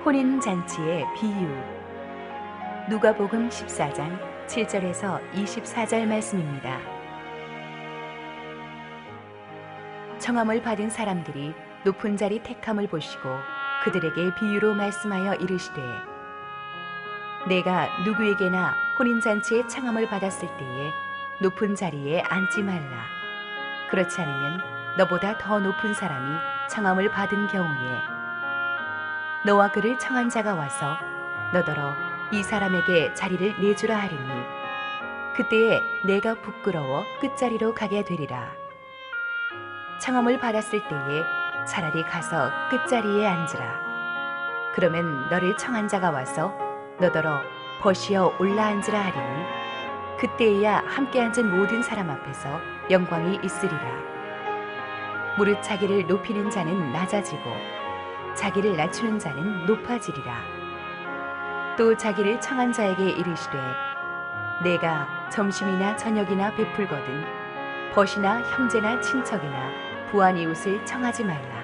혼인잔치의 비유. 누가복음 14장 7절에서 24절 말씀입니다. 청함을 받은 사람들이 높은 자리 택함을 보시고 그들에게 비유로 말씀하여 이르시되, 내가 누구에게나 혼인잔치의 청함을 받았을 때에 높은 자리에 앉지 말라. 그렇지 않으면 너보다 더 높은 사람이 청함을 받은 경우에 너와 그를 청한 자가 와서 너더러 이 사람에게 자리를 내주라 하리니 그때에 내가 부끄러워 끝자리로 가게 되리라. 청함을 받았을 때에 차라리 가서 끝자리에 앉으라. 그러면 너를 청한 자가 와서 너더러 벗이어 올라앉으라 하리니 그때에야 함께 앉은 모든 사람 앞에서 영광이 있으리라. 무릇 자기를 높이는 자는 낮아지고 자기를 낮추는 자는 높아지리라. 또 자기를 청한 자에게 이르시되, 내가 점심이나 저녁이나 베풀거든 벗이나 형제나 친척이나 부한 이웃을 청하지 말라.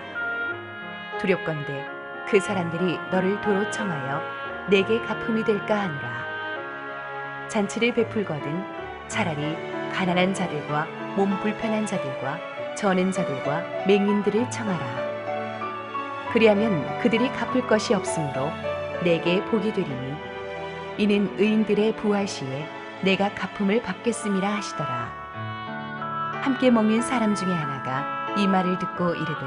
두렵건대 그 사람들이 너를 도로 청하여 내게 갚음이 될까 하노라. 잔치를 베풀거든 차라리 가난한 자들과 몸 불편한 자들과 저는 자들과 맹인들을 청하라. 그리하면 그들이 갚을 것이 없으므로 내게 복이 되리니 이는 의인들의 부활 시에 내가 갚음을 받겠음이라 하시더라. 함께 먹는 사람 중에 하나가 이 말을 듣고 이르되,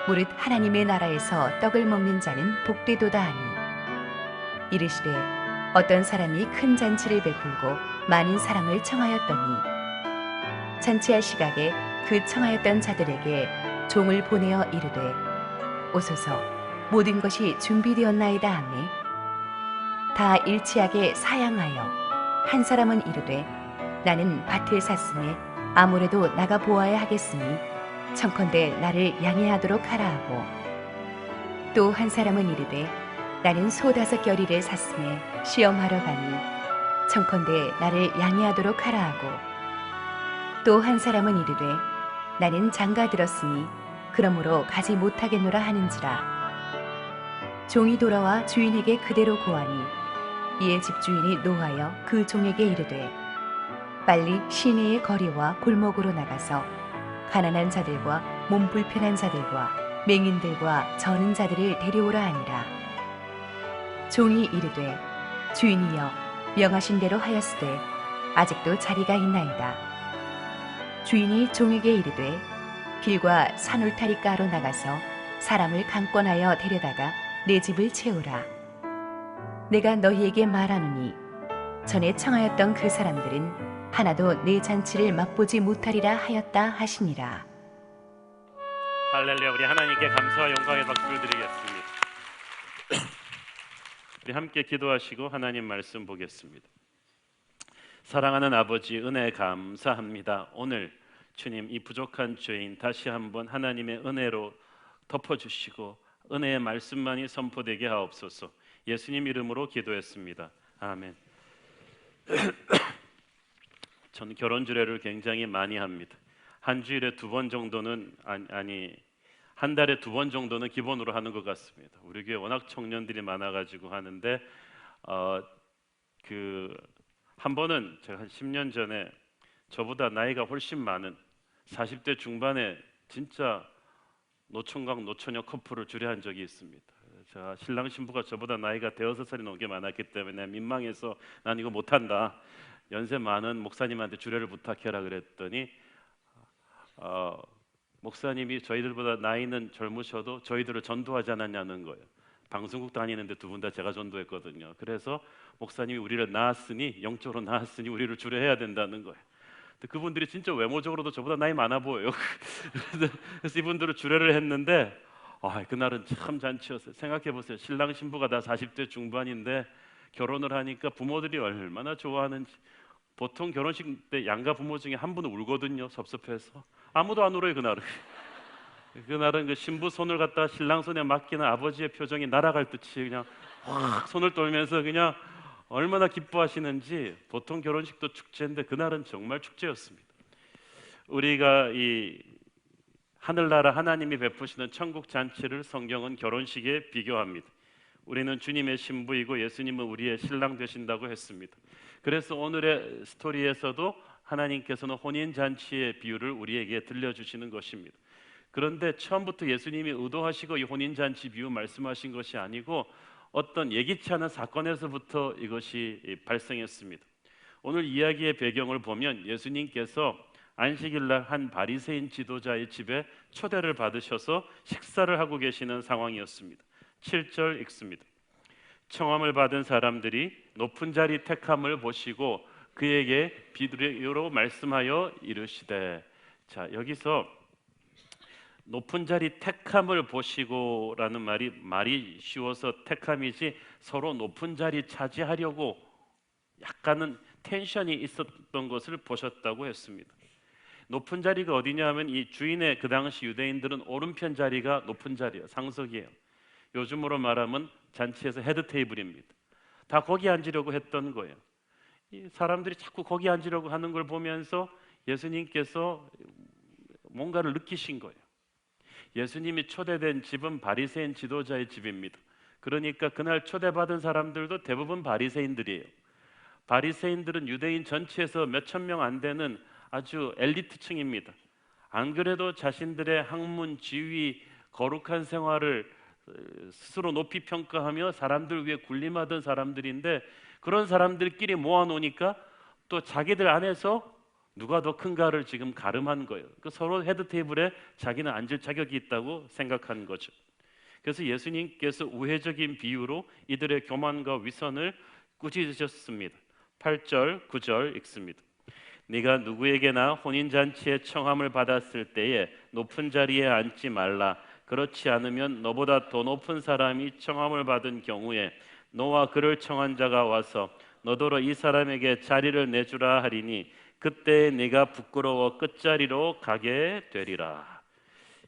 무릇 하나님의 나라에서 떡을 먹는 자는 복되도다 하니, 이르시되 어떤 사람이 큰 잔치를 베풀고 많은 사람을 청하였더니 잔치할 시각에 그 청하였던 자들에게 종을 보내어 이르되, 오소서 모든 것이 준비되었나이다 하매 다 일치하게 사양하여 한 사람은 이르되, 나는 밭을 샀으니 아무래도 나가 보아야 하겠으니 청컨대 나를 양해하도록 하라 하고, 또 한 사람은 이르되, 나는 소 5겨리를 샀으니 시험하러 가니 청컨대 나를 양해하도록 하라 하고, 또 한 사람은 이르되, 나는 장가 들었으니 그러므로 가지 못하겠노라 하는지라. 종이 돌아와 주인에게 그대로 고하니 이에 집주인이 노하여 그 종에게 이르되, 빨리 시내의 거리와 골목으로 나가서 가난한 자들과 몸 불편한 자들과 맹인들과 저는 자들을 데려오라 하니라. 종이 이르되, 주인이여 명하신 대로 하였으되 아직도 자리가 있나이다. 주인이 종에게 이르되, 길과 산울타리가로 나가서 사람을 강권하여 데려다가 내 집을 채우라. 내가 너희에게 말하노니 전에 청하였던 그 사람들은 하나도 내 잔치를 맛보지 못하리라 하였다 하시니라. 할렐루야. 우리 하나님께 감사와 영광의 박수를 드리겠습니다. 우리 함께 기도하시고 하나님 말씀 보겠습니다. 사랑하는 아버지, 은혜 감사합니다. 오늘 주님, 이 부족한 죄인 다시 한번 하나님의 은혜로 덮어주시고 은혜의 말씀만이 선포되게 하옵소서. 예수님 이름으로 기도했습니다. 아멘. 전 결혼 주례를 굉장히 많이 합니다. 한 주일에 2번 정도는 한 달에 2번 정도는 기본으로 하는 것 같습니다. 우리 교회 워낙 청년들이 많아가지고 하는데 한 번은 제가 한 10년 전에 저보다 나이가 훨씬 많은 40대 중반에 진짜 노총각 노처녀 커플을 주례한 적이 있습니다. 자, 신랑 신부가 저보다 나이가 대여섯 살이 넘게 많았기 때문에 민망해서 난 이거 못한다. 연세 많은 목사님한테 주례를 부탁해라 그랬더니 목사님이 저희들보다 나이는 젊으셔도 저희들을 전도하지 않았냐는 거예요. 방송국 다니는데 2분 다 제가 전도했거든요. 그래서 목사님이 우리를 낳았으니, 영적으로 낳았으니 우리를 주례해야 된다는 거예요. 근데 그분들이 진짜 외모적으로도 저보다 나이 많아 보여요. 그래서 이분들을 주례를 했는데 그날은 참 잔치였어요. 생각해 보세요. 신랑 신부가 다 40대 중반인데 결혼을 하니까 부모들이 얼마나 좋아하는지. 보통 결혼식 때 양가 부모 중에 한 분은 울거든요. 섭섭해서. 아무도 안 울어요 그날은. 그날은 그 신부 손을 갖다 신랑 손에 맡기는 아버지의 표정이 날아갈 듯이 그냥 확 손을 떨면서 그냥 얼마나 기뻐하시는지. 보통 결혼식도 축제인데 그날은 정말 축제였습니다. 우리가 이 하늘나라 하나님이 베푸시는 천국 잔치를 성경은 결혼식에 비교합니다. 우리는 주님의 신부이고 예수님은 우리의 신랑 되신다고 했습니다. 그래서 오늘의 스토리에서도 하나님께서는 혼인 잔치의 비유를 우리에게 들려주시는 것입니다. 그런데 처음부터 예수님이 의도하시고 이 혼인 잔치 비유 말씀하신 것이 아니고 어떤 예기치 않은 사건에서부터 이것이 발생했습니다. 오늘 이야기의 배경을 보면 예수님께서 안식일날 한 바리새인 지도자의 집에 초대를 받으셔서 식사를 하고 계시는 상황이었습니다. 7절 읽습니다. 청함을 받은 사람들이 높은 자리 택함을 보시고 그에게 비유로 말씀하여 이르시되. 자, 여기서 높은 자리 택함을 보시고라는 말이 쉬워서 택함이지 서로 높은 자리 차지하려고 약간은 텐션이 있었던 것을 보셨다고 했습니다. 높은 자리가 어디냐 하면 이 주인의 그 당시 유대인들은 오른편 자리가 높은 자리예요. 상석이에요. 요즘으로 말하면 잔치에서 헤드 테이블입니다. 다 거기 앉으려고 했던 거예요. 이 사람들이 자꾸 거기 앉으려고 하는 걸 보면서 예수님께서 뭔가를 느끼신 거예요. 예수님이 초대된 집은 바리새인 지도자의 집입니다. 그러니까 그날 초대받은 사람들도 대부분 바리새인들이에요. 바리새인들은 유대인 전체에서 몇천 명 안 되는 아주 엘리트층입니다. 안 그래도 자신들의 학문, 지위, 거룩한 생활을 스스로 높이 평가하며 사람들 위해 군림하던 사람들인데 그런 사람들끼리 모아놓으니까 또 자기들 안에서 누가 더 큰가를 지금 가름한 거예요. 그 서로 헤드 테이블에 자기는 앉을 자격이 있다고 생각한 거죠. 그래서 예수님께서 우회적인 비유로 이들의 교만과 위선을 꾸짖으셨습니다. 8절, 9절 읽습니다. 네가 누구에게나 혼인잔치에 청함을 받았을 때에 높은 자리에 앉지 말라. 그렇지 않으면 너보다 더 높은 사람이 청함을 받은 경우에 너와 그를 청한 자가 와서 너더러 이 사람에게 자리를 내주라 하리니 그때 네가 부끄러워 끝자리로 가게 되리라.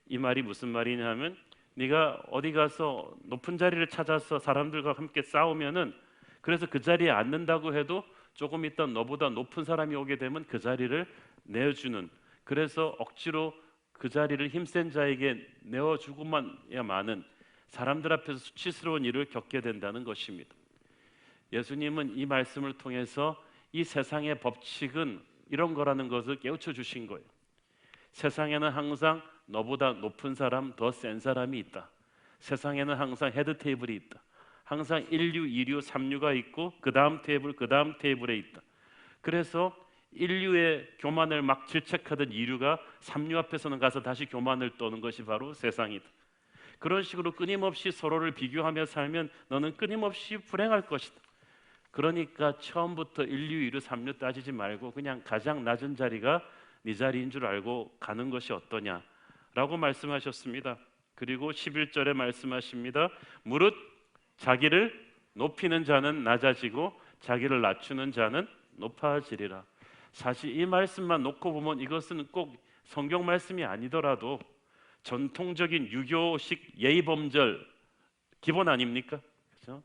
이 말이 무슨 말이냐 하면 네가 어디 가서 높은 자리를 찾아서 사람들과 함께 싸우면은 그래서 그 자리에 앉는다고 해도 조금 있다 너보다 높은 사람이 오게 되면 그 자리를 내어주는, 그래서 억지로 그 자리를 힘센 자에게 내어주고만야만은 사람들 앞에서 수치스러운 일을 겪게 된다는 것입니다. 예수님은 이 말씀을 통해서 이 세상의 법칙은 이런 거라는 것을 깨우쳐 주신 거예요. 세상에는 항상 너보다 높은 사람, 더 센 사람이 있다. 세상에는 항상 헤드 테이블이 있다. 항상 1류, 2류, 3류가 있고 그 다음 테이블, 그 다음 테이블에 있다. 그래서 1류의 교만을 막 질책하던 2류가 3류 앞에서는 가서 다시 교만을 떠는 것이 바로 세상이다. 그런 식으로 끊임없이 서로를 비교하며 살면 너는 끊임없이 불행할 것이다. 그러니까 처음부터 1류, 2류, 3류 따지지 말고 그냥 가장 낮은 자리가 네 자리인 줄 알고 가는 것이 어떠냐라고 말씀하셨습니다. 그리고 11절에 말씀하십니다. 무릇 자기를 높이는 자는 낮아지고 자기를 낮추는 자는 높아지리라. 사실 이 말씀만 놓고 보면 이것은 꼭 성경 말씀이 아니더라도 전통적인 유교식 예의범절 기본 아닙니까? 그렇죠?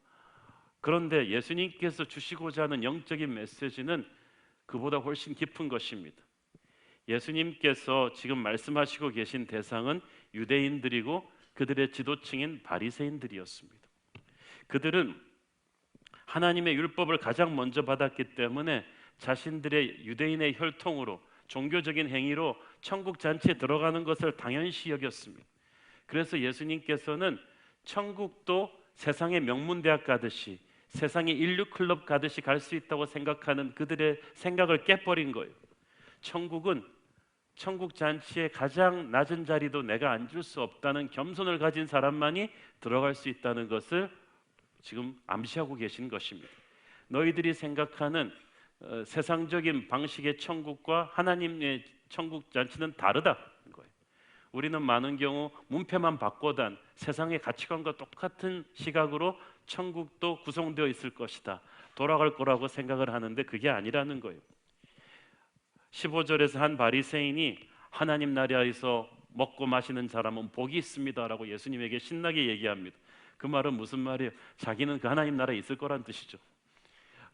그런데 예수님께서 주시고자 하는 영적인 메시지는 그보다 훨씬 깊은 것입니다. 예수님께서 지금 말씀하시고 계신 대상은 유대인들이고 그들의 지도층인 바리새인들이었습니다. 그들은 하나님의 율법을 가장 먼저 받았기 때문에 자신들의 유대인의 혈통으로 종교적인 행위로 천국 잔치에 들어가는 것을 당연시 여겼습니다. 그래서 예수님께서는 천국도 세상의 명문대학 가듯이 세상의 인류클럽 가듯이 갈 수 있다고 생각하는 그들의 생각을 깨버린 거예요. 천국은 천국 잔치의 가장 낮은 자리도 내가 앉을 수 없다는 겸손을 가진 사람만이 들어갈 수 있다는 것을 지금 암시하고 계신 것입니다. 너희들이 생각하는 세상적인 방식의 천국과 하나님의 천국 잔치는 다르다는 거예요. 우리는 많은 경우 문패만 바꿔단 세상의 가치관과 똑같은 시각으로 천국도 구성되어 있을 것이다, 돌아갈 거라고 생각을 하는데 그게 아니라는 거예요. 15절에서 한 바리새인이 하나님 나라에서 먹고 마시는 사람은 복이 있습니다라고 예수님에게 신나게 얘기합니다. 그 말은 무슨 말이에요? 자기는 그 하나님 나라에 있을 거란 뜻이죠.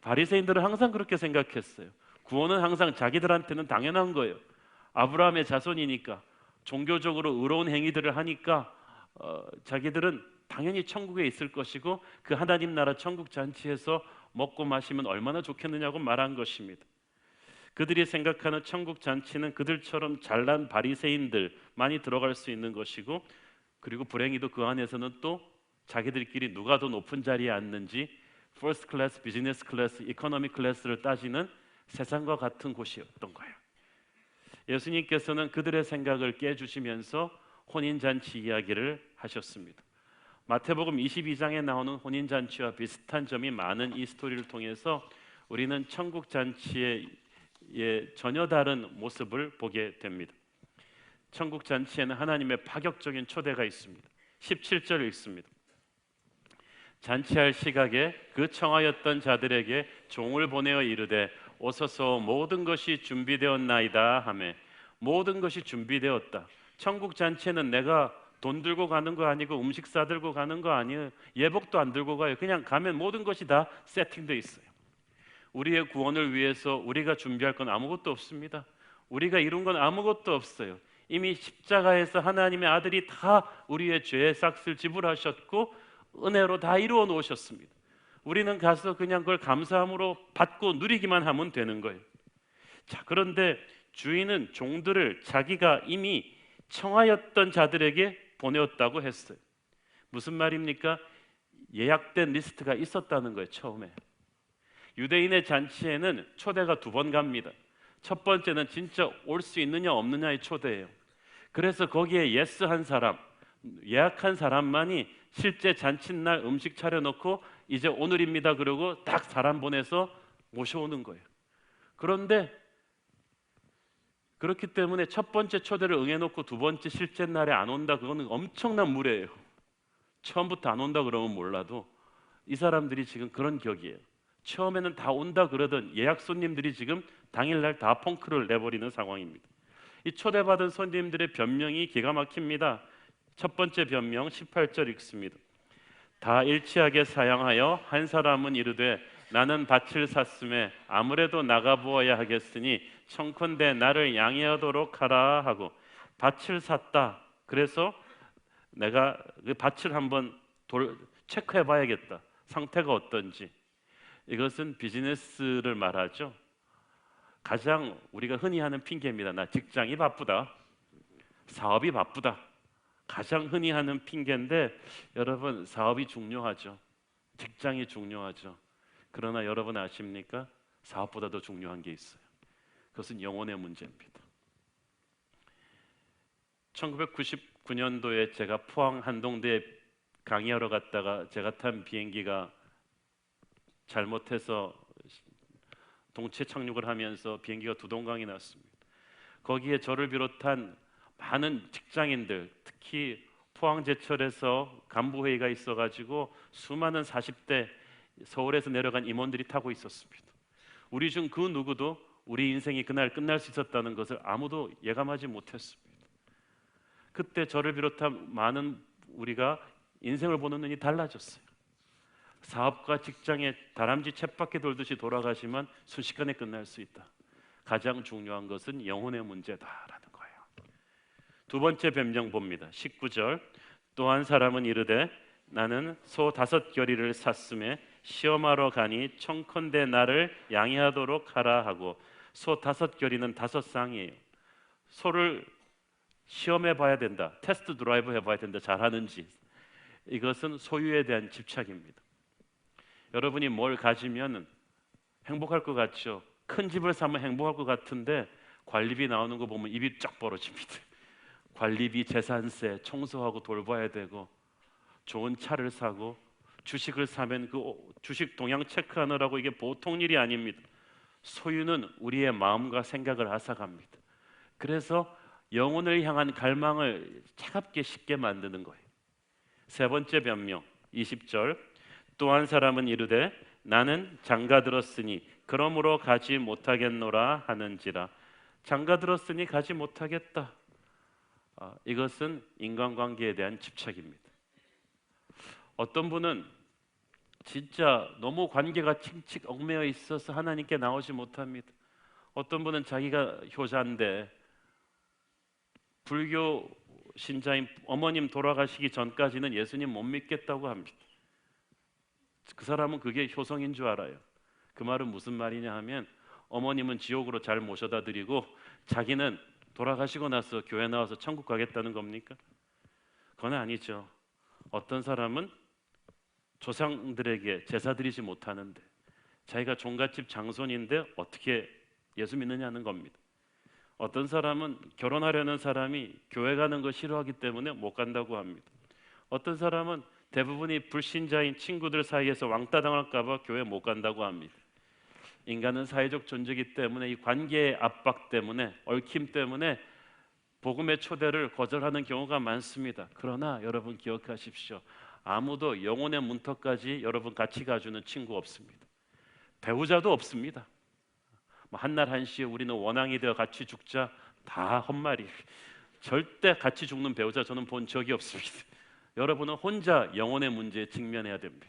바리새인들은 항상 그렇게 생각했어요. 구원은 항상 자기들한테는 당연한 거예요. 아브라함의 자손이니까 종교적으로 의로운 행위들을 하니까 자기들은 당연히 천국에 있을 것이고 그 하나님 나라 천국 잔치에서 먹고 마시면 얼마나 좋겠느냐고 말한 것입니다. 그들이 생각하는 천국 잔치는 그들처럼 잘난 바리새인들만이 들어갈 수 있는 것이고, 그리고 불행히도 그 안에서는 또 자기들끼리 누가 더 높은 자리에 앉는지 퍼스트 클래스, 비즈니스 클래스, 이코노미 클래스를 따지는 세상과 같은 곳이었던 거예요. 예수님께서는 그들의 생각을 깨주시면서 혼인잔치 이야기를 하셨습니다. 마태복음 22장에 나오는 혼인잔치와 비슷한 점이 많은 이 스토리를 통해서 우리는 천국 잔치의 전혀 다른 모습을 보게 됩니다. 천국 잔치에는 하나님의 파격적인 초대가 있습니다. 17절 읽습니다. 잔치할 시각에 그 청하였던 자들에게 종을 보내어 이르되 오소서 모든 것이 준비되었나이다 하매, 모든 것이 준비되었다. 천국 잔치에는 내가 돈 들고 가는 거 아니고 음식 싸들고 가는 거 아니에요. 예복도 안 들고 가요. 그냥 가면 모든 것이 다 세팅되어 있어요. 우리의 구원을 위해서 우리가 준비할 건 아무것도 없습니다. 우리가 이룬 건 아무것도 없어요. 이미 십자가에서 하나님의 아들이 다 우리의 죄의 싹을 지불하셨고 은혜로 다 이루어 놓으셨습니다. 우리는 가서 그냥 그걸 감사함으로 받고 누리기만 하면 되는 거예요. 자, 그런데 주인은 종들을 자기가 이미 청하였던 자들에게 보내었다고 했어요. 무슨 말입니까? 예약된 리스트가 있었다는 거예요. 처음에 유대인의 잔치에는 초대가 2번 갑니다. 첫 번째는 진짜 올 수 있느냐 없느냐의 초대예요. 그래서 거기에 예스한 사람, 예약한 사람만이 실제 잔칫날 음식 차려놓고 이제 오늘입니다 그러고 딱 사람 보내서 모셔오는 거예요. 그런데 그렇기 때문에 첫 번째 초대를 응해놓고 2번째 실제 날에 안 온다, 그거는 엄청난 무례예요. 처음부터 안 온다 그러면 몰라도 이 사람들이 지금 그런 격이에요. 처음에는 다 온다 그러던 예약 손님들이 지금 당일날 다 펑크를 내버리는 상황입니다. 이 초대받은 손님들의 변명이 기가 막힙니다. 첫 번째 변명 18절 읽습니다. 다 일치하게 사양하여 한 사람은 이르되 나는 밭을 샀음에 아무래도 나가보아야 하겠으니 청컨대 나를 양해하도록 하라 하고, 밭을 샀다. 그래서 내가 그 밭을 한번 체크해 봐야겠다. 상태가 어떤지. 이것은 비즈니스를 말하죠. 가장 우리가 흔히 하는 핑계입니다. 나 직장이 바쁘다, 사업이 바쁘다. 가장 흔히 하는 핑계인데, 여러분 사업이 중요하죠. 직장이 중요하죠. 그러나 여러분 아십니까? 사업보다 더 중요한 게 있어요. 그것은 영혼의 문제입니다. 1999년도에 제가 포항 한동대에 강의하러 갔다가 제가 탄 비행기가 잘못해서 동체 착륙을 하면서 비행기가 두동강이 났습니다. 거기에 저를 비롯한 많은 직장인들, 특히 포항제철에서 간부회의가 있어가지고 수많은 40대 서울에서 내려간 임원들이 타고 있었습니다. 우리 중 그 누구도 우리 인생이 그날 끝날 수 있었다는 것을 아무도 예감하지 못했습니다. 그때 저를 비롯한 많은 우리가 인생을 보는 눈이 달라졌어요. 사업과 직장에 다람쥐 쳇바퀴 돌듯이 돌아가지만 순식간에 끝날 수 있다. 가장 중요한 것은 영혼의 문제다라는 거예요. 2번째 변명 봅니다. 19절. 또 한 사람은 이르되 나는 소 5겨리를 샀음에 시험하러 가니 청컨대 나를 양해하도록 하라 하고, 소 5겨리는 5쌍이에요. 소를 시험해 봐야 된다. 테스트 드라이브 해봐야 된다. 잘하는지. 이것은 소유에 대한 집착입니다. 여러분이 뭘 가지면 행복할 것 같죠? 큰 집을 사면 행복할 것 같은데 관리비 나오는 거 보면 입이 쫙 벌어집니다. 관리비, 재산세, 청소하고 돌봐야 되고, 좋은 차를 사고 주식을 사면 그 주식 동향 체크하느라고 이게 보통 일이 아닙니다. 소유는 우리의 마음과 생각을 앗아갑니다. 그래서 영혼을 향한 갈망을 차갑게 쉽게 만드는 거예요. 3번째 변명 20절. 또 한 사람은 이르되 나는 장가 들었으니 그러므로 가지 못하겠노라 하는지라. 장가 들었으니 가지 못하겠다. 이것은 인간관계에 대한 집착입니다. 어떤 분은 진짜 너무 관계가 칙칙 얽매여 있어서 하나님께 나오지 못합니다. 어떤 분은 자기가 효자인데 불교 신자인 어머님 돌아가시기 전까지는 예수님 못 믿겠다고 합니다. 그 사람은 그게 효성인 줄 알아요. 그 말은 무슨 말이냐 하면 어머님은 지옥으로 잘 모셔다 드리고 자기는 돌아가시고 나서 교회 나와서 천국 가겠다는 겁니까? 그건 아니죠. 어떤 사람은 조상들에게 제사 드리지 못하는데 자기가 종갓집 장손인데 어떻게 예수 믿느냐는 겁니다. 어떤 사람은 결혼하려는 사람이 교회 가는 거 싫어하기 때문에 못 간다고 합니다. 어떤 사람은 대부분이 불신자인 친구들 사이에서 왕따 당할까 봐 교회 못 간다고 합니다. 인간은 사회적 존재이기 때문에 이 관계의 압박 때문에 얽힘 때문에 복음의 초대를 거절하는 경우가 많습니다. 그러나 여러분 기억하십시오. 아무도 영혼의 문턱까지 여러분 같이 가주는 친구 없습니다. 배우자도 없습니다. 한날 한시에 우리는 원앙이 되어 같이 죽자, 다 헛말이. 절대 같이 죽는 배우자 저는 본 적이 없습니다. 여러분은 혼자 영혼의 문제에 직면해야 됩니다.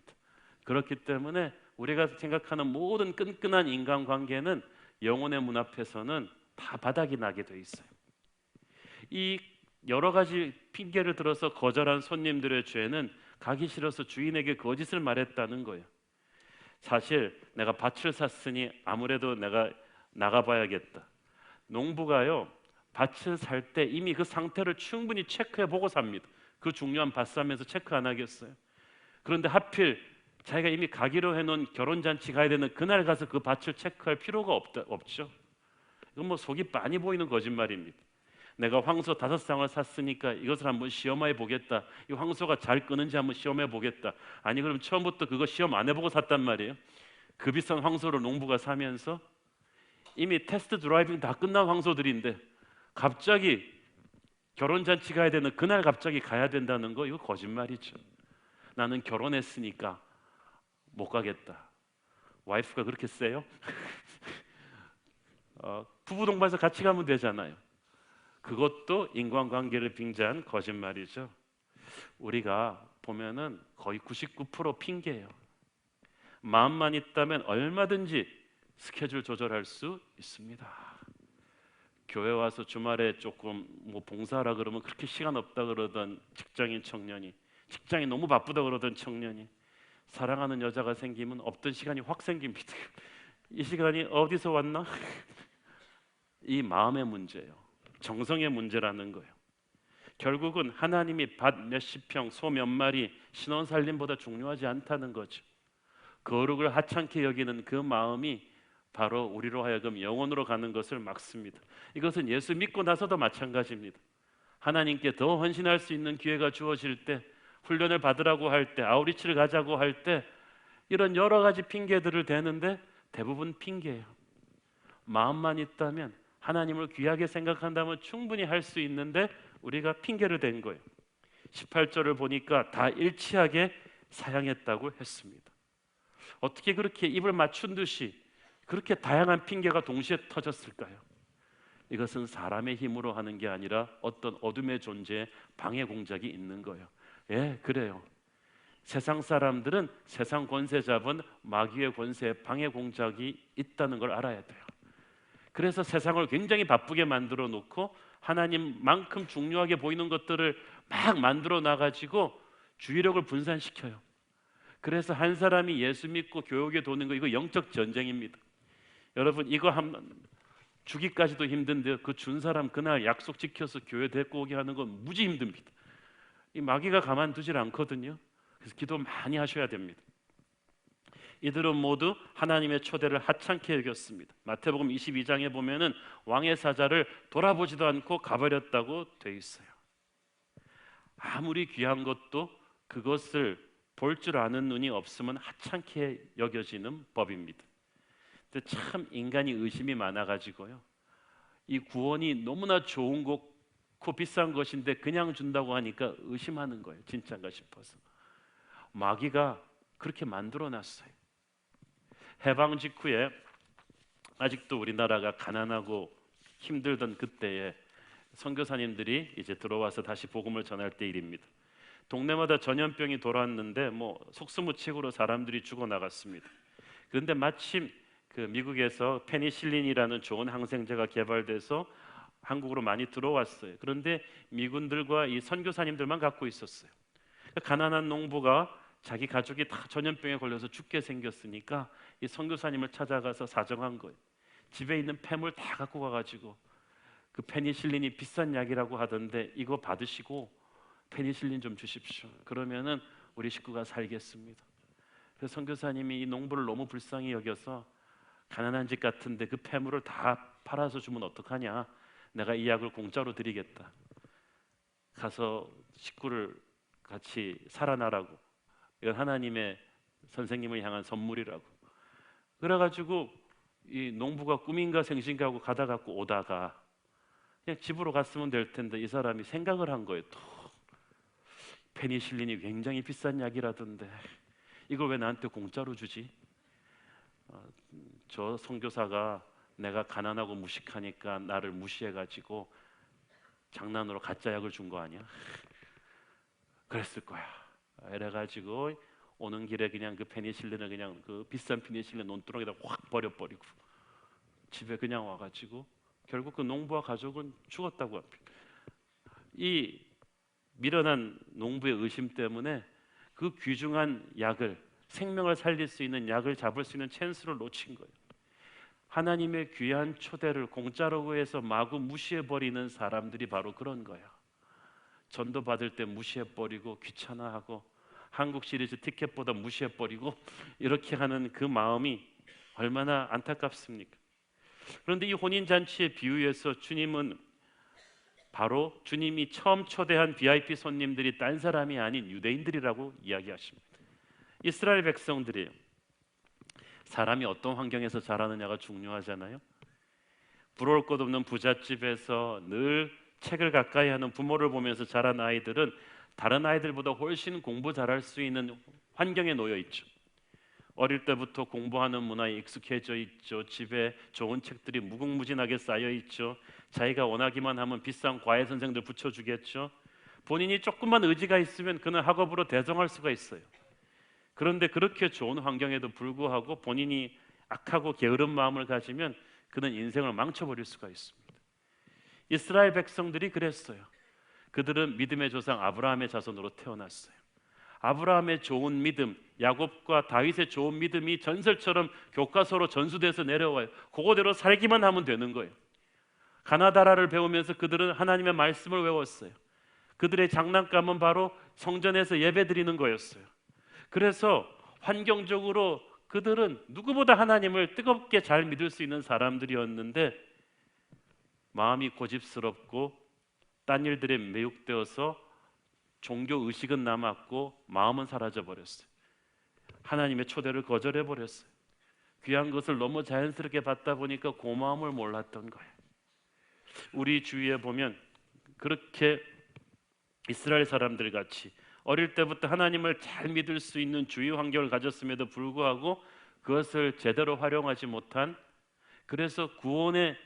그렇기 때문에 우리가 생각하는 모든 끈끈한 인간관계는 영혼의 문 앞에서는 다 바닥이 나게 돼 있어요. 이 여러 가지 핑계를 들어서 거절한 손님들의 죄는 가기 싫어서 주인에게 거짓을 말했다는 거예요. 사실 내가 밭을 샀으니 아무래도 내가 나가봐야겠다. 농부가요, 밭을 살 때 이미 그 상태를 충분히 체크해보고 삽니다. 그 중요한 밭 사면서 체크 안 하겠어요? 그런데 하필 자기가 이미 가기로 해놓은 결혼잔치 가야 되는 그날 가서 그 밭을 체크할 필요가 없죠. 이건 뭐 속이 빤히 보이는 거짓말입니다. 내가 황소 5쌍을 샀으니까 이것을 한번 시험해 보겠다. 이 황소가 잘 끄는지 한번 시험해 보겠다. 아니 그럼 처음부터 그거 시험 안 해보고 샀단 말이에요. 그 비싼 황소를 농부가 사면서 이미 테스트 드라이빙 다 끝난 황소들인데 갑자기 결혼잔치 가야 되는 그날 갑자기 가야 된다는 거, 이거 거짓말이죠. 나는 결혼했으니까 못 가겠다. 와이프가 그렇게 세요? 부부 동반해서 같이 가면 되잖아요. 그것도 인간관계를 빙자한 거짓말이죠. 우리가 보면은 거의 99% 핑계예요. 마음만 있다면 얼마든지 스케줄 조절할 수 있습니다. 교회 와서 주말에 조금 뭐 봉사하라 그러면 그렇게 시간 없다 그러던 직장인 청년이, 직장이 너무 바쁘다 그러던 청년이 사랑하는 여자가 생기면 없던 시간이 확 생깁니다. 이 시간이 어디서 왔나? 이 마음의 문제예요. 정성의 문제라는 거예요. 결국은 하나님이 밭 몇십 평, 소 몇 마리, 신혼 살림보다 중요하지 않다는 거죠. 거룩을 하찮게 여기는 그 마음이 바로 우리로 하여금 영혼으로 가는 것을 막습니다. 이것은 예수 믿고 나서도 마찬가지입니다. 하나님께 더 헌신할 수 있는 기회가 주어질 때, 훈련을 받으라고 할 때, 아우리치를 가자고 할 때 이런 여러 가지 핑계들을 대는데 대부분 핑계예요. 마음만 있다면, 하나님을 귀하게 생각한다면 충분히 할 수 있는데 우리가 핑계를 댄 거예요. 18절을 보니까 다 일치하게 사양했다고 했습니다. 어떻게 그렇게 입을 맞춘 듯이 그렇게 다양한 핑계가 동시에 터졌을까요? 이것은 사람의 힘으로 하는 게 아니라 어떤 어둠의 존재에 방해 공작이 있는 거예요. 예, 그래요. 세상 사람들은 세상 권세 잡은 마귀의 권세에 방해 공작이 있다는 걸 알아야 돼요. 그래서 세상을 굉장히 바쁘게 만들어 놓고 하나님만큼 중요하게 보이는 것들을 막 만들어 놔가지고 주의력을 분산시켜요. 그래서 한 사람이 예수 믿고 교육에 도는 거, 이거 영적 전쟁입니다. 여러분, 이거 한 주기까지도 힘든데 그 준 사람 그날 약속 지켜서 교회 데리고 오게 하는 건 무지 힘듭니다. 이 마귀가 가만두질 않거든요. 그래서 기도 많이 하셔야 됩니다. 이들은 모두 하나님의 초대를 하찮게 여겼습니다. 마태복음 22장에 보면은 왕의 사자를 돌아보지도 않고 가버렸다고 돼 있어요. 아무리 귀한 것도 그것을 볼 줄 아는 눈이 없으면 하찮게 여겨지는 법입니다. 근데 참 인간이 의심이 많아가지고요, 이 구원이 너무나 좋은 것고 비싼 것인데 그냥 준다고 하니까 의심하는 거예요. 진짜인가 싶어서. 마귀가 그렇게 만들어놨어요. 해방 직후에 아직도 우리나라가 가난하고 힘들던 그때에 선교사님들이 이제 들어와서 다시 복음을 전할 때 일입니다. 동네마다 전염병이 돌았는데 뭐 속수무책으로 사람들이 죽어 나갔습니다. 그런데 마침 그 미국에서 페니실린이라는 좋은 항생제가 개발돼서 한국으로 많이 들어왔어요. 그런데 미군들과 이 선교사님들만 갖고 있었어요. 가난한 농부가 자기 가족이 다 전염병에 걸려서 죽게 생겼으니까 이 선교사님을 찾아가서 사정한 거예요. 집에 있는 폐물 다 갖고 가가지고 그 페니실린이 비싼 약이라고 하던데 이거 받으시고 페니실린 좀 주십시오. 그러면은 우리 식구가 살겠습니다. 그래서 선교사님이 이 농부를 너무 불쌍히 여겨서 가난한 집 같은데 그 폐물을 다 팔아서 주면 어떡하냐, 내가 이 약을 공짜로 드리겠다. 가서 식구를 같이 살아나라고. 이건 하나님의 선생님을 향한 선물이라고. 그래가지고 이 농부가 꿈인가 생신가 하고 가다 갖고 오다가 그냥 집으로 갔으면 될 텐데 이 사람이 생각을 한 거예요. 또 페니실린이 굉장히 비싼 약이라던데 이걸 왜 나한테 공짜로 주지? 저 선교사가 내가 가난하고 무식하니까 나를 무시해가지고 장난으로 가짜 약을 준 거 아니야? 그랬을 거야. 이래가지고 오는 길에 그냥 그 페니실린을 그냥 그 비싼 페니실린 논두렁에다 확 버려버리고 집에 그냥 와가지고 결국 그 농부와 가족은 죽었다고 합니다. 이 미련한 농부의 의심 때문에 그 귀중한 약을, 생명을 살릴 수 있는 약을 잡을 수 있는 찬스를 놓친 거예요. 하나님의 귀한 초대를 공짜로 구해서 마구 무시해버리는 사람들이 바로 그런 거야. 전도 받을 때 무시해버리고 귀찮아하고 한국 시리즈 티켓보다 무시해버리고 이렇게 하는 그 마음이 얼마나 안타깝습니까? 그런데 이 혼인잔치의 비유에서 주님은 바로 주님이 처음 초대한 VIP 손님들이 딴 사람이 아닌 유대인들이라고 이야기하십니다. 이스라엘 백성들이에요. 사람이 어떤 환경에서 자라느냐가 중요하잖아요. 부러울 것 없는 부잣집에서 늘 책을 가까이 하는 부모를 보면서 자란 아이들은 다른 아이들보다 훨씬 공부 잘할 수 있는 환경에 놓여 있죠. 어릴 때부터 공부하는 문화에 익숙해져 있죠. 집에 좋은 책들이 무궁무진하게 쌓여 있죠. 자기가 원하기만 하면 비싼 과외 선생들 붙여주겠죠. 본인이 조금만 의지가 있으면 그는 학업으로 대성할 수가 있어요. 그런데 그렇게 좋은 환경에도 불구하고 본인이 악하고 게으른 마음을 가지면 그는 인생을 망쳐버릴 수가 있습니다. 이스라엘 백성들이 그랬어요. 그들은 믿음의 조상 아브라함의 자손으로 태어났어요. 아브라함의 좋은 믿음, 야곱과 다윗의 좋은 믿음이 전설처럼 교과서로 전수돼서 내려와요. 그거대로 살기만 하면 되는 거예요. 가나다라를 배우면서 그들은 하나님의 말씀을 외웠어요. 그들의 장난감은 바로 성전에서 예배드리는 거였어요. 그래서 환경적으로 그들은 누구보다 하나님을 뜨겁게 잘 믿을 수 있는 사람들이었는데 마음이 고집스럽고 딴 일들에 매혹되어서 종교 의식은 남았고 마음은 사라져 버렸어요. 하나님의 초대를 거절해 버렸어요. 귀한 것을 너무 자연스럽게 받다 보니까 고마움을 몰랐던 거예요. 우리 주위에 보면 그렇게 이스라엘 사람들 같이 어릴 때부터 하나님을 잘 믿을 수 있는 주위 환경을 가졌음에도 불구하고 그것을 제대로 활용하지 못한, 그래서 구원의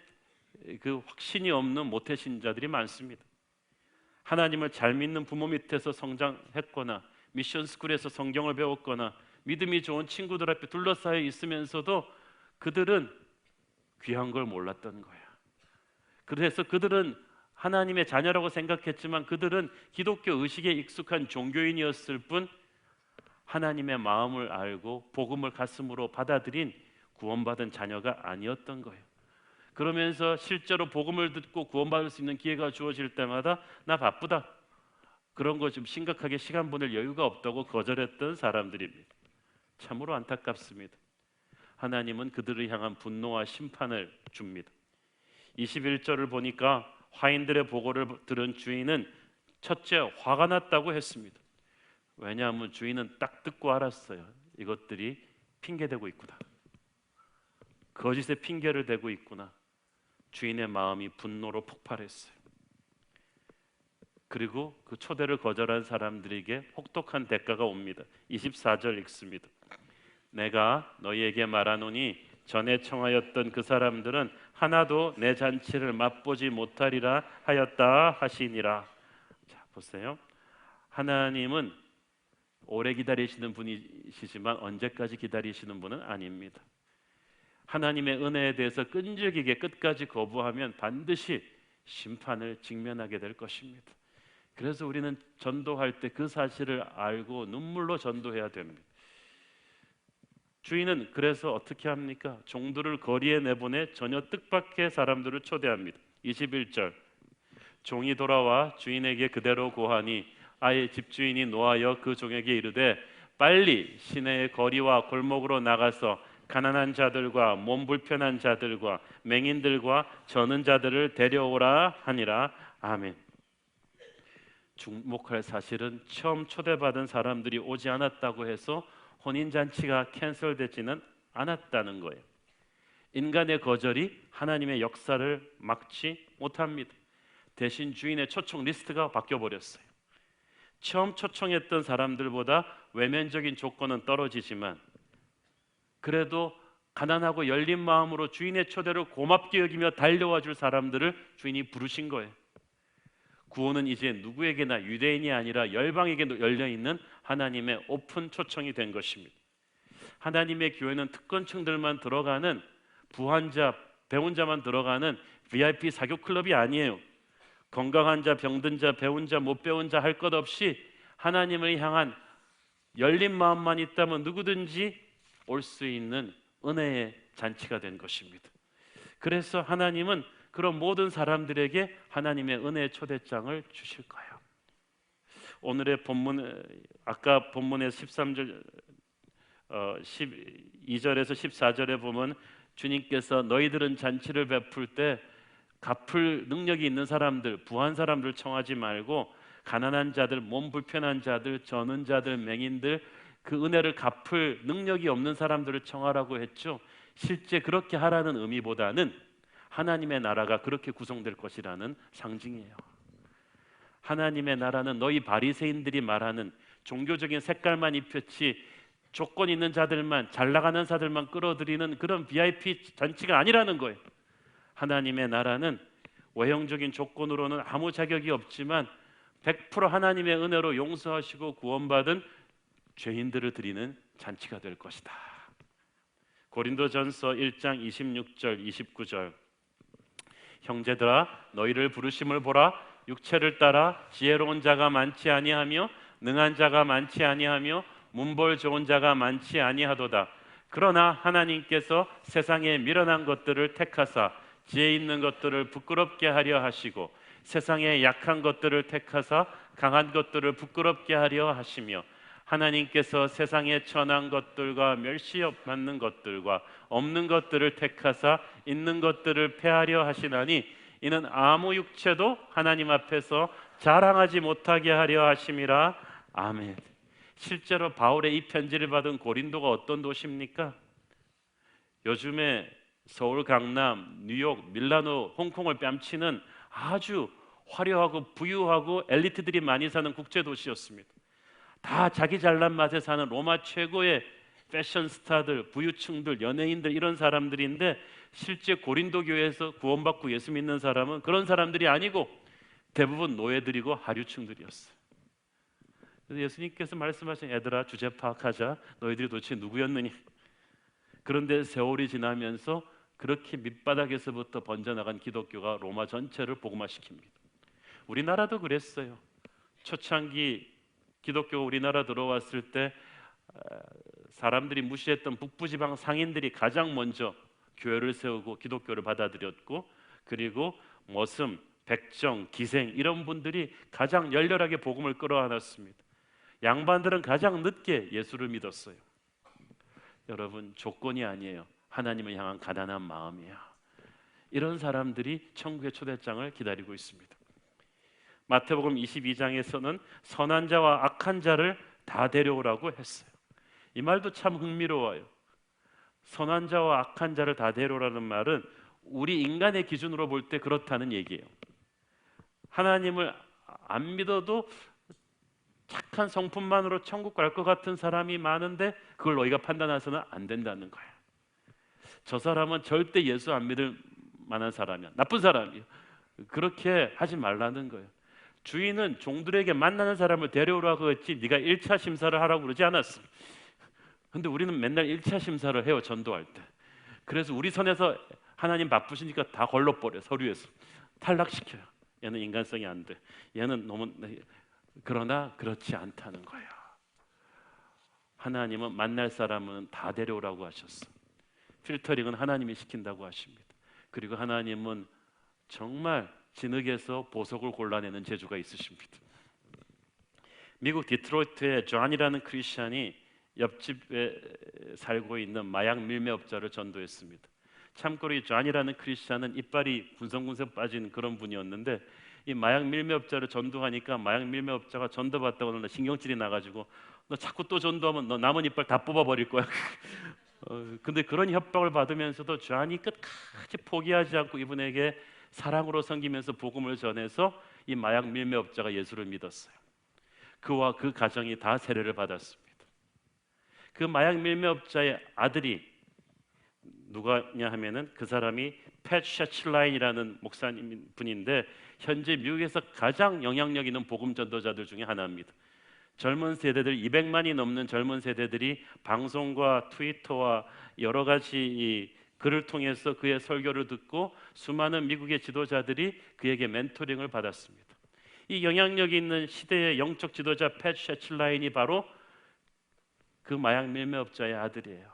그 확신이 없는 모태신자들이 많습니다. 하나님을 잘 믿는 부모 밑에서 성장했거나 미션스쿨에서 성경을 배웠거나 믿음이 좋은 친구들 앞에 둘러싸여 있으면서도 그들은 귀한 걸 몰랐던 거야. 그래서 그들은 하나님의 자녀라고 생각했지만 그들은 기독교 의식에 익숙한 종교인이었을 뿐 하나님의 마음을 알고 복음을 가슴으로 받아들인 구원받은 자녀가 아니었던 거예요. 그러면서 실제로 복음을 듣고 구원받을 수 있는 기회가 주어질 때마다 나 바쁘다, 그런 거 좀 심각하게 시간 보낼 여유가 없다고 거절했던 사람들입니다. 참으로 안타깝습니다. 하나님은 그들을 향한 분노와 심판을 줍니다. 21절을 보니까 화인들의 보고를 들은 주인은 첫째 화가 났다고 했습니다. 왜냐하면 주인은 딱 듣고 알았어요. 이것들이 핑계대고 있구나, 거짓의 핑계를 대고 있구나. 주인의 마음이 분노로 폭발했어요. 그리고 그 초대를 거절한 사람들에게 혹독한 대가가 옵니다. 24절 읽습니다. 내가 너희에게 말하노니 전에 청하였던 그 사람들은 하나도 내 잔치를 맛보지 못하리라 하였다 하시니라. 자, 보세요. 하나님은 오래 기다리시는 분이시지만 언제까지 기다리시는 분은 아닙니다. 하나님의 은혜에 대해서 끈질기게 끝까지 거부하면 반드시 심판을 직면하게 될 것입니다. 그래서 우리는 전도할 때 그 사실을 알고 눈물로 전도해야 됩니다. 주인은 그래서 어떻게 합니까? 종들을 거리에 내보내 전혀 뜻밖의 사람들을 초대합니다. 21절, 종이 돌아와 주인에게 그대로 고하니 아예 집주인이 노하여 그 종에게 이르되 빨리 시내의 거리와 골목으로 나가서 가난한 자들과 몸 불편한 자들과 맹인들과 저는 자들을 데려오라 하니라. 아멘. 주목할 사실은 처음 초대받은 사람들이 오지 않았다고 해서 혼인잔치가 캔슬되지는 않았다는 거예요. 인간의 거절이 하나님의 역사를 막지 못합니다. 대신 주인의 초청 리스트가 바뀌어버렸어요. 처음 초청했던 사람들보다 외면적인 조건은 떨어지지만 그래도 가난하고 열린 마음으로 주인의 초대를 고맙게 여기며 달려와 줄 사람들을 주인이 부르신 거예요. 구원은 이제 누구에게나 유대인이 아니라 열방에게도 열려있는 하나님의 오픈 초청이 된 것입니다. 하나님의 교회는 특권층들만 들어가는 부한 자, 배운 자만 들어가는 VIP 사교 클럽이 아니에요. 건강한 자, 병든 자, 배운 자, 못 배운 자 할 것 없이 하나님을 향한 열린 마음만 있다면 누구든지 올 수 있는 은혜의 잔치가 된 것입니다. 그래서 하나님은 그런 모든 사람들에게 하나님의 은혜의 초대장을 주실 거예요. 오늘의 본문, 아까 본문의 13절, 12절에서 14절에 보면 주님께서 너희들은 잔치를 베풀 때 갚을 능력이 있는 사람들, 부한 사람들 청하지 말고 가난한 자들, 몸 불편한 자들, 저는 자들, 맹인들, 그 은혜를 갚을 능력이 없는 사람들을 청하라고 했죠. 실제 그렇게 하라는 의미보다는 하나님의 나라가 그렇게 구성될 것이라는 상징이에요. 하나님의 나라는 너희 바리새인들이 말하는 종교적인 색깔만 입혔지 조건 있는 자들만, 잘 나가는 자들만 끌어들이는 그런 VIP 잔치가 아니라는 거예요. 하나님의 나라는 외형적인 조건으로는 아무 자격이 없지만 100% 하나님의 은혜로 용서하시고 구원받은 죄인들을 드리는 잔치가 될 것이다. 고린도전서 1장 26절 29절, 형제들아 너희를 부르심을 보라. 육체를 따라 지혜로운 자가 많지 아니하며 능한 자가 많지 아니하며 문벌 좋은 자가 많지 아니하도다. 그러나 하나님께서 세상에 미련한 것들을 택하사 지혜 있는 것들을 부끄럽게 하려 하시고 세상에 약한 것들을 택하사 강한 것들을 부끄럽게 하려 하시며 하나님께서 세상에 천한 것들과 멸시받는 것들과 없는 것들을 택하사 있는 것들을 폐하려 하시나니 이는 아무 육체도 하나님 앞에서 자랑하지 못하게 하려 하심이라. 아멘. 실제로 바울의 이 편지를 받은 고린도가 어떤 도시입니까? 요즘에 서울, 강남, 뉴욕, 밀라노, 홍콩을 뺨치는 아주 화려하고 부유하고 엘리트들이 많이 사는 국제 도시였습니다. 다 자기 잘난 맛에 사는 로마 최고의 패션 스타들, 부유층들, 연예인들 이런 사람들인데 실제 고린도 교회에서 구원받고 예수 믿는 사람은 그런 사람들이 아니고 대부분 노예들이고 하류층들이었어요. 그래서 예수님께서 말씀하신 애들아 주제 파악하자. 너희들이 도대체 누구였느냐. 그런데 세월이 지나면서 그렇게 밑바닥에서부터 번져나간 기독교가 로마 전체를 복음화시킵니다. 우리나라도 그랬어요. 초창기 기독교가 우리나라 들어왔을 때 사람들이 무시했던 북부지방 상인들이 가장 먼저 교회를 세우고 기독교를 받아들였고, 그리고 머슴, 백정, 기생 이런 분들이 가장 열렬하게 복음을 끌어안았습니다. 양반들은 가장 늦게 예수를 믿었어요. 여러분, 조건이 아니에요. 하나님을 향한 가난한 마음이에요. 이런 사람들이 천국의 초대장을 기다리고 있습니다. 마태복음 22장에서는 선한 자와 악한 자를 다 데려오라고 했어요. 이 말도 참 흥미로워요. 선한 자와 악한 자를 다 데려오라는 말은 우리 인간의 기준으로 볼 때 그렇다는 얘기예요. 하나님을 안 믿어도 착한 성품만으로 천국 갈 것 같은 사람이 많은데 그걸 너희가 판단해서는 안 된다는 거예요. 저 사람은 절대 예수 안 믿을 만한 사람이야, 나쁜 사람이야. 그렇게 하지 말라는 거예요. 주인은 종들에게 만나는 사람을 데려오라고 했지 네가 1차 심사를 하라고 그러지 않았어. 근데 우리는 맨날 1차 심사를 해요, 전도할 때. 그래서 우리 선에서 하나님 바쁘시니까 다 걸러버려, 서류에서. 탈락시켜요. 얘는 인간성이 안 돼. 얘는 너무 그러나 그렇지 않다는 거예요. 하나님은 만날 사람은 다 데려오라고 하셨어. 필터링은 하나님이 시킨다고 하십니다. 그리고 하나님은 정말 진흙에서 보석을 골라내는 재주가 있으십니다. 미국 디트로이트의 존이라는 크리스찬이 옆집에 살고 있는 마약 밀매업자를 전도했습니다. 참고로 이 존이라는 크리스찬은 이빨이 군성군성 빠진 그런 분이었는데 이 마약 밀매업자를 전도하니까 마약 밀매업자가 전도받다고 너 신경질이 나가지고 너 자꾸 또 전도하면 너 남은 이빨 다 뽑아버릴 거야. 근데 그런 협박을 받으면서도 존이 끝까지 포기하지 않고 이분에게 사랑으로 섬기면서 복음을 전해서 이 마약 밀매업자가 예수를 믿었어요. 그와 그 가정이 다 세례를 받았습니다. 그 마약 밀매업자의 아들이 누가냐 하면은 그 사람이 팻 샤칠라인이라는 목사님 분인데 현재 미국에서 가장 영향력 있는 복음 전도자들 중에 하나입니다. 젊은 세대들 200만이 넘는 젊은 세대들이 방송과 트위터와 여러 가지 이 글을 통해서 그의 설교를 듣고 수많은 미국의 지도자들이 그에게 멘토링을 받았습니다. 이 영향력이 있는 시대의 영적 지도자 팻 샤칠라인이 바로 그 마약 밀매업자의 아들이에요.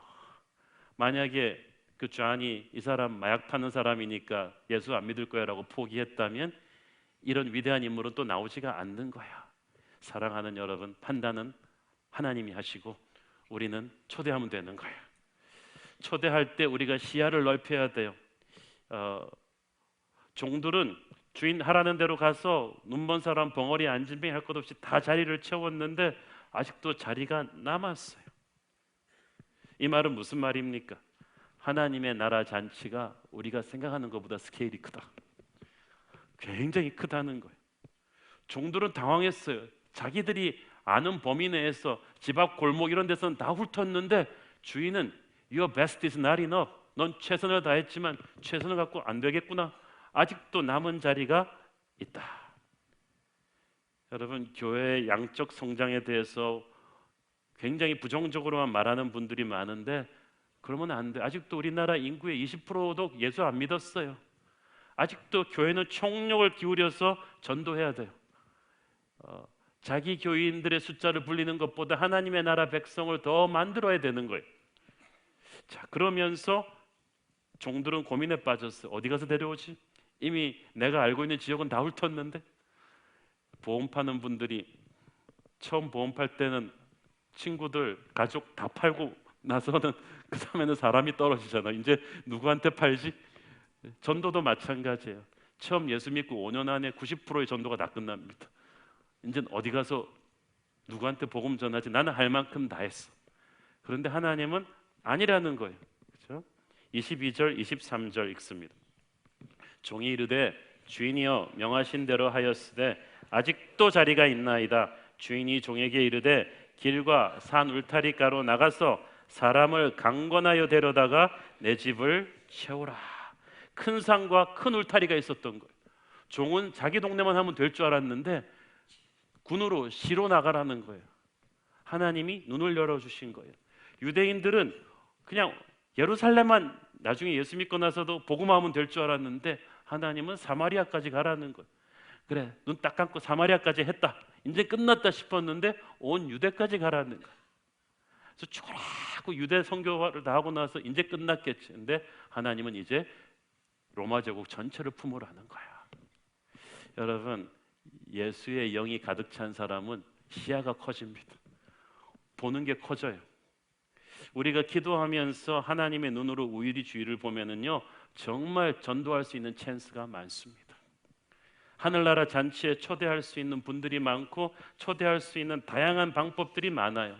만약에 그 존이 이 사람 마약 파는 사람이니까 예수 안 믿을 거야라고 포기했다면 이런 위대한 인물은 또 나오지가 않는 거야. 사랑하는 여러분, 판단은 하나님이 하시고 우리는 초대하면 되는 거야. 초대할 때 우리가 시야를 넓혀야 돼요. 종들은 주인 하라는 대로 가서 눈먼 사람 벙어리 앉으면 할 것 없이 다 자리를 채웠는데 아직도 자리가 남았어요. 이 말은 무슨 말입니까? 하나님의 나라 잔치가 우리가 생각하는 것보다 스케일이 크다. 굉장히 크다는 거예요. 종들은 당황했어요. 자기들이 아는 범위 내에서 집 앞 골목 이런 데서는 다 훑었는데 주인은 Your best is not enough. 넌 최선을 다했지만 최선을 갖고 안 되겠구나. 아직도 남은 자리가 있다. 여러분, 교회의 양적 성장에 대해서 굉장히 부정적으로만 말하는 분들이 많은데 그러면 안 돼. 아직도 우리나라 인구의 20%도 예수 안 믿었어요. 아직도 교회는 총력을 기울여서 전도해야 돼요. 자기 교인들의 숫자를 불리는 것보다 하나님의 나라 백성을 더 만들어야 되는 거예요. 자, 그러면서 종들은 고민에 빠졌어요. 어디 가서 데려오지? 이미 내가 알고 있는 지역은 다 훑었는데. 보험 파는 분들이 처음 보험 팔 때는 친구들, 가족 다 팔고 나서는 그 다음에는 사람이 떨어지잖아. 이제 누구한테 팔지? 전도도 마찬가지예요. 처음 예수 믿고 5년 안에 90%의 전도가 다 끝납니다. 이제 어디 가서 누구한테 복음 전하지? 나는 할 만큼 다 했어. 그런데 하나님은 아니라는 거예요. 그렇죠? 22절, 23절 읽습니다. 종이 이르되 주인이여 명하신 대로 하였으되 아직도 자리가 있나이다. 주인이 종에게 이르되 길과 산 울타리가로 나가서 사람을 강권하여 데려다가 내 집을 채우라. 큰 산과 큰 울타리가 있었던 거예요. 종은 자기 동네만 하면 될 줄 알았는데 군으로 시로 나가라는 거예요. 하나님이 눈을 열어주신 거예요. 유대인들은 그냥 예루살렘만 나중에 예수 믿고 나서도 복음만 하면 될 줄 알았는데 하나님은 사마리아까지 가라는 거예요. 그래, 눈 딱 감고 사마리아까지 했다. 이제 끝났다 싶었는데 온 유대까지 가라는 거예요. 그래서 초라하고 유대 선교를 다 하고 나서 이제 끝났겠지. 근데 하나님은 이제 로마 제국 전체를 품으라는 거야. 여러분, 예수의 영이 가득 찬 사람은 시야가 커집니다. 보는 게 커져요. 우리가 기도하면서 하나님의 눈으로 우일이 주위를 보면은요, 정말 전도할 수 있는 찬스가 많습니다. 하늘나라 잔치에 초대할 수 있는 분들이 많고 초대할 수 있는 다양한 방법들이 많아요.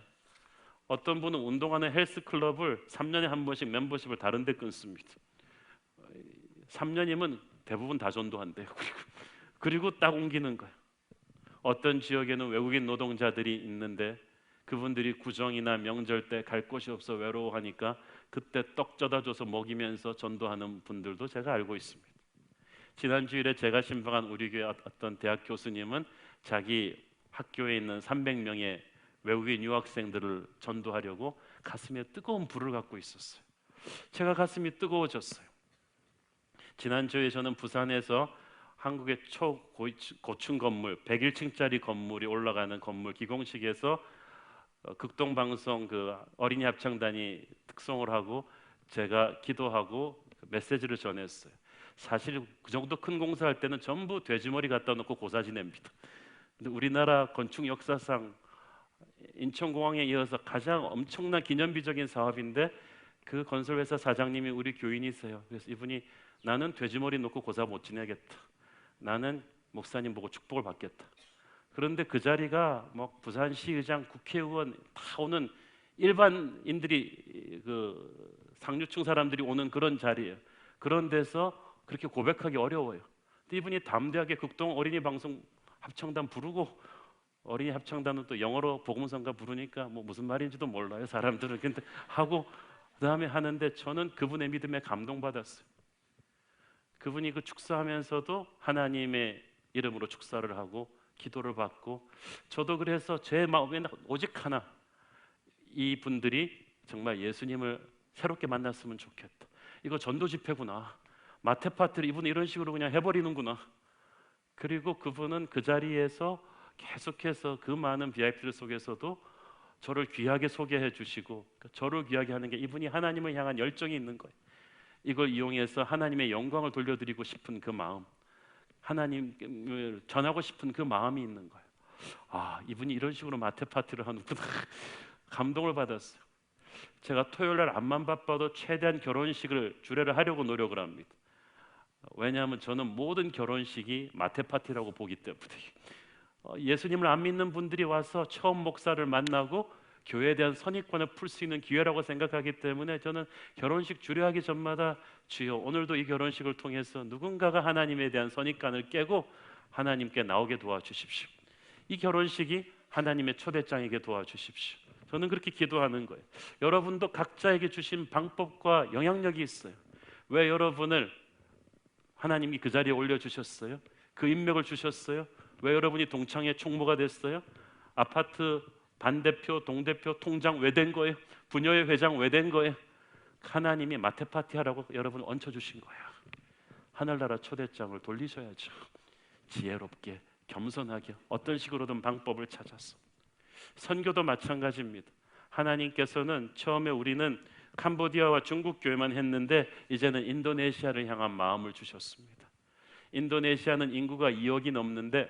어떤 분은 운동하는 헬스클럽을 3년에 한 번씩 멤버십을 다른 데 끊습니다. 3년이면 대부분 다 전도한대요. 그리고 딱 옮기는 거예요. 어떤 지역에는 외국인 노동자들이 있는데 그분들이 구정이나 명절 때 갈 곳이 없어 외로워하니까 그때 떡 쪄다 줘서 먹이면서 전도하는 분들도 제가 알고 있습니다. 지난 주일에 제가 신방한 우리 교회 어떤 대학 교수님은 자기 학교에 있는 300명의 외국인 유학생들을 전도하려고 가슴에 뜨거운 불을 갖고 있었어요. 제가 가슴이 뜨거워졌어요. 지난 주에 저는 부산에서 한국의 초고층 건물 101층짜리 건물이 올라가는 건물 기공식에서 극동방송 그 어린이 합창단이 특송을 하고 제가 기도하고 메시지를 전했어요. 사실 그 정도 큰 공사할 때는 전부 돼지머리 갖다 놓고 고사 지냅니다. 근데 우리나라 건축 역사상 인천공항에 이어서 가장 엄청난 기념비적인 사업인데 그 건설회사 사장님이 우리 교인이세요. 그래서 이분이 나는 돼지머리 놓고 고사 못 지내겠다. 나는 목사님 보고 축복을 받겠다. 그런데 그 자리가 뭐 부산시의장, 국회의원 다 오는 일반인들이 그 상류층 사람들이 오는 그런 자리예요. 그런 데서 그렇게 고백하기 어려워요. 근데 이분이 담대하게 극동 어린이 방송 합창단 부르고 어린이 합창단은 또 영어로 복음성가 부르니까 뭐 무슨 말인지도 몰라요 사람들은. 근데 하고 그다음에 하는데 저는 그분의 믿음에 감동받았어요. 그분이 그 축사하면서도 하나님의 이름으로 축사를 하고 기도를 받고 저도 그래서 제 마음에 오직 하나 이 분들이 정말 예수님을 새롭게 만났으면 좋겠다. 이거 전도 집회구나. 마태 파트를 이분은 이런 식으로 그냥 해버리는구나. 그리고 그분은 그 자리에서 계속해서 그 많은 VIP들 속에서도 저를 귀하게 소개해 주시고 저를 귀하게 하는 게 이분이 하나님을 향한 열정이 있는 거예요. 이걸 이용해서 하나님의 영광을 돌려드리고 싶은 그 마음, 하나님을 전하고 싶은 그 마음이 있는 거예요. 아, 이분이 이런 식으로 마태 파티를 하는구나. 감동을 받았어요. 제가 토요일날 앞만 바빠도 최대한 결혼식을 주례를 하려고 노력을 합니다. 왜냐하면 저는 모든 결혼식이 마태 파티라고 보기 때문에 예수님을 안 믿는 분들이 와서 처음 목사를 만나고 교회에 대한 선입관을 풀 수 있는 기회라고 생각하기 때문에 저는 결혼식 주례하기 전마다 주여 오늘도 이 결혼식을 통해서 누군가가 하나님에 대한 선입관을 깨고 하나님께 나오게 도와주십시오. 이 결혼식이 하나님의 초대장에게 도와주십시오. 저는 그렇게 기도하는 거예요. 여러분도 각자에게 주신 방법과 영향력이 있어요. 왜 여러분을 하나님이 그 자리에 올려주셨어요? 그 인맥을 주셨어요? 왜 여러분이 동창회 총무가 됐어요? 아파트 반대표, 동대표, 통장 왜 된 거예요? 부녀회 회장 왜 된 거예요? 하나님이 마태 파티 하라고 여러분을 얹혀주신 거야. 하늘나라 초대장을 돌리셔야죠. 지혜롭게, 겸손하게 어떤 식으로든 방법을 찾아서. 선교도 마찬가지입니다. 하나님께서는 처음에 우리는 캄보디아와 중국 교회만 했는데 이제는 인도네시아를 향한 마음을 주셨습니다. 인도네시아는 인구가 2억이 넘는데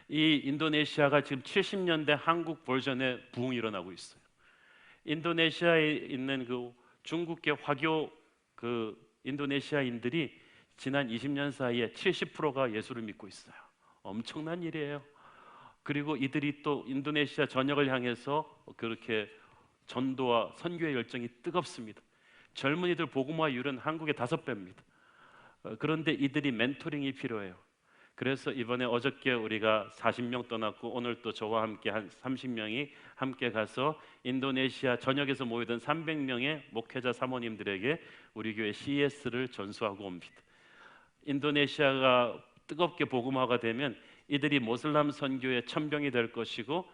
이 인도네시아가 지금 70년대 한국 버전의 부흥이 일어나고 있어요. 인도네시아에 있는 그 중국계 화교 그 인도네시아인들이 지난 20년 사이에 70%가 예수를 믿고 있어요. 엄청난 일이에요. 그리고 이들이 또 인도네시아 전역을 향해서 그렇게 전도와 선교의 열정이 뜨겁습니다. 젊은이들 복음화율은 한국의 5배입니다. 그런데 이들이 멘토링이 필요해요. 그래서 이번에 어저께 우리가 40명 떠났고 오늘 또 저와 함께 한 30명이 함께 가서 인도네시아 전역에서 모이던 300명의 목회자 사모님들에게 우리 교회 CS를 전수하고 옵니다. 인도네시아가 뜨겁게 복음화가 되면 이들이 모슬람 선교의 천병이 될 것이고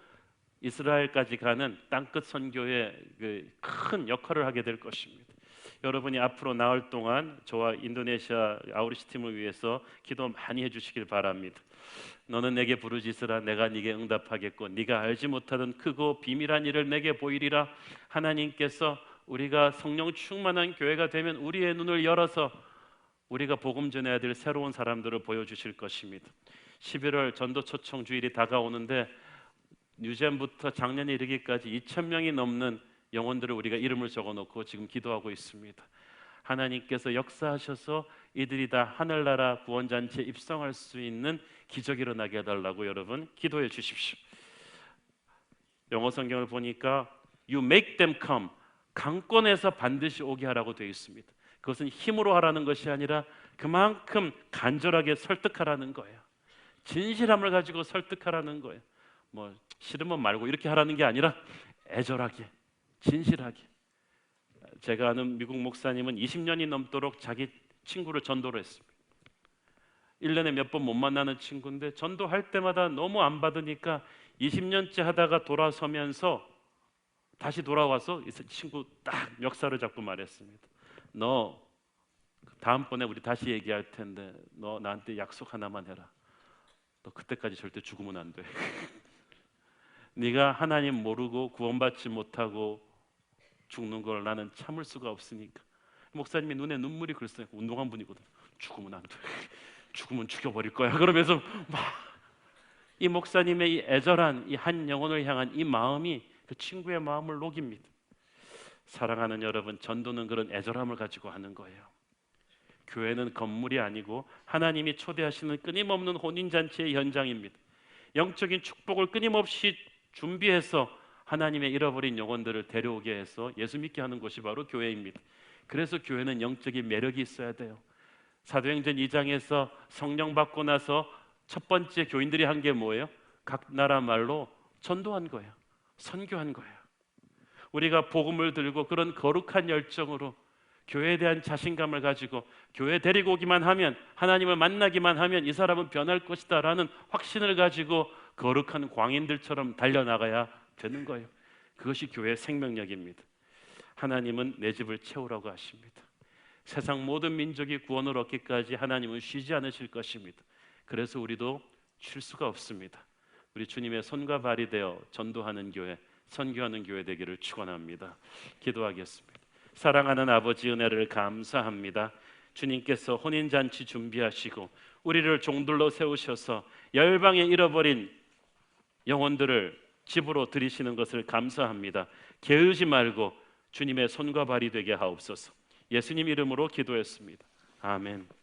이스라엘까지 가는 땅끝 선교의 큰 역할을 하게 될 것입니다. 여러분이 앞으로 나흘 동안 저와 인도네시아 아우리시 팀을 위해서 기도 많이 해주시길 바랍니다. 너는 내게 부르짖으라 내가 네게 응답하겠고 네가 알지 못하던 크고 비밀한 일을 내게 보이리라. 하나님께서 우리가 성령 충만한 교회가 되면 우리의 눈을 열어서 우리가 복음 전해야 될 새로운 사람들을 보여주실 것입니다. 11월 전도 초청 주일이 다가오는데 뉴젠부터 작년에 이르기까지 2,000명이 넘는 영혼들을 우리가 이름을 적어놓고 지금 기도하고 있습니다. 하나님께서 역사하셔서 이들이 다 하늘나라 구원잔치에 입성할 수 있는 기적이 일어나게 해달라고 여러분 기도해 주십시오. 영어 성경을 보니까 You make them come, 강권에서 반드시 오게 하라고 되어 있습니다. 그것은 힘으로 하라는 것이 아니라 그만큼 간절하게 설득하라는 거예요. 진실함을 가지고 설득하라는 거예요. 뭐 싫으면 말고 이렇게 하라는 게 아니라 애절하게 진실하게. 제가 아는 미국 목사님은 20년이 넘도록 자기 친구를 전도를 했습니다. 1년에 몇 번 못 만나는 친구인데 전도할 때마다 너무 안 받으니까 20년째 하다가 돌아서면서 다시 돌아와서 이 친구 딱 멱살을 잡고 말했습니다. 너 다음번에 우리 다시 얘기할 텐데 너 나한테 약속 하나만 해라. 너 그때까지 절대 죽으면 안 돼. 네가 하나님 모르고 구원받지 못하고 죽는 걸 나는 참을 수가 없으니까. 목사님이 눈에 눈물이 글썽이고 운동한 분이거든. 죽으면 안 돼. 죽으면 죽여버릴 거야. 그러면서 막 이 목사님의 이 애절한 이 한 영혼을 향한 이 마음이 그 친구의 마음을 녹입니다. 사랑하는 여러분, 전도는 그런 애절함을 가지고 하는 거예요. 교회는 건물이 아니고 하나님이 초대하시는 끊임없는 혼인잔치의 현장입니다. 영적인 축복을 끊임없이 준비해서 하나님의 잃어버린 영혼들을 데려오게 해서 예수 믿게 하는 곳이 바로 교회입니다. 그래서 교회는 영적인 매력이 있어야 돼요. 사도행전 2장에서 성령 받고 나서 첫 번째 교인들이 한 게 뭐예요? 각 나라 말로 전도한 거예요. 선교한 거예요. 우리가 복음을 들고 그런 거룩한 열정으로 교회에 대한 자신감을 가지고 교회 데리고 오기만 하면, 하나님을 만나기만 하면 이 사람은 변할 것이다 라는 확신을 가지고 거룩한 광인들처럼 달려나가야 되는 거예요. 그것이 교회의 생명력입니다. 하나님은 내 집을 채우라고 하십니다. 세상 모든 민족이 구원을 얻기까지 하나님은 쉬지 않으실 것입니다. 그래서 우리도 쉴 수가 없습니다. 우리 주님의 손과 발이 되어 전도하는 교회, 선교하는 교회 되기를 축원합니다. 기도하겠습니다. 사랑하는 아버지, 은혜를 감사합니다. 주님께서 혼인잔치 준비하시고 우리를 종들로 세우셔서 열방에 잃어버린 영혼들을 집으로 들이시는 것을 감사합니다. 게으르지 말고 주님의 손과 발이 되게 하옵소서. 예수님 이름으로 기도했습니다. 아멘.